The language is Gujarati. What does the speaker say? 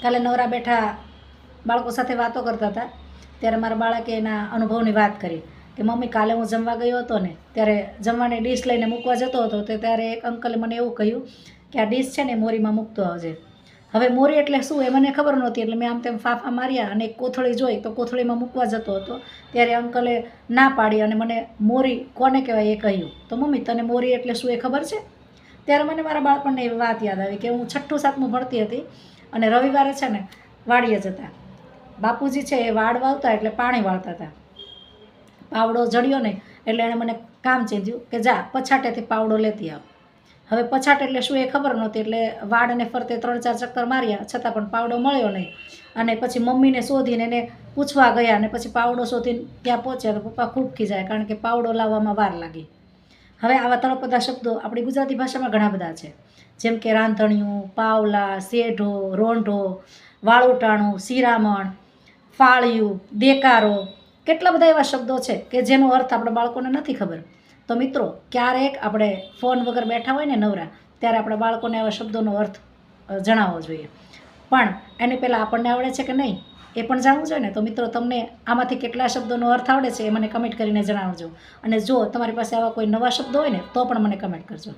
કાલે નવરા બેઠા બાળકો સાથે વાતો કરતા હતા ત્યારે મારા બાળકે એના અનુભવની વાત કરી કે મમ્મી કાલે હું જમવા ગયો હતો ને ત્યારે જમવાની ડીશ લઈને મૂકવા જતો હતો તો ત્યારે એક અંકલે મને એવું કહ્યું કે આ ડીશ છે ને મોરીમાં મૂકતો આવજે. હવે મોરી એટલે શું એ મને ખબર નહોતી, એટલે મેં આમ તેમ ફાફા માર્યા અને એક કોથળી જોઈ તો કોથળીમાં મૂકવા જતો હતો ત્યારે અંકલે ના પાડી અને મને મોરી કોને કહેવાય એ કહ્યું. તો મમ્મી તને મોરી એટલે શું એ ખબર છે? ત્યારે મને મારા બાળપણને એવી વાત યાદ આવી કે હું 6ઠું 7મું ભણતી હતી અને રવિવારે છે ને વાડીએ જતા. બાપુજી છે એ વાડ વાવતા એટલે પાણી વાળતા હતા. પાવડો જડ્યો નહીં એટલે એણે મને કામ ચીંધ્યું કે જા પછાટેથી પાવડો લેતી આવ. હવે પછાટ એટલે શું એ ખબર નહોતી એટલે વાડને ફરતે 3-4 ચક્કર માર્યા છતાં પણ પાવડો મળ્યો નહીં. અને પછી મમ્મીને શોધીને એને પૂછવા ગયા અને પછી પાવડો શોધીને ત્યાં પહોંચ્યા તો પપ્પા ખૂબ ખીજાય કારણ કે પાવડો લાવવામાં વાર લાગી. હવે આવા તળપદા શબ્દો આપણી ગુજરાતી ભાષામાં ઘણા બધા છે, જેમ કે રાંધણિયું, પાવલા, સેઢો, રોંઢો, વાળુટાણું, શિરામણ, ફાળિયું, દેકારો, કેટલા બધા એવા શબ્દો છે કે જેનો અર્થ આપણા બાળકોને નથી ખબર. તો મિત્રો, ક્યારેક આપણે ફોન વગર બેઠા હોય ને નવરા ત્યારે આપણા બાળકોને આવા શબ્દોનો અર્થ જણાવવો જોઈએ. પણ એની પહેલાં આપણને આવડે છે કે નહીં એ પણ જાણવું જોઈએ ને. તો મિત્રો, તમને આમાંથી કેટલા શબ્દોનો અર્થ આવડે છે એ મને કમેન્ટ કરીને જણાવજો. અને જો તમારી પાસે આવા કોઈ નવા શબ્દો હોય ને તો પણ મને કમેન્ટ કરજો.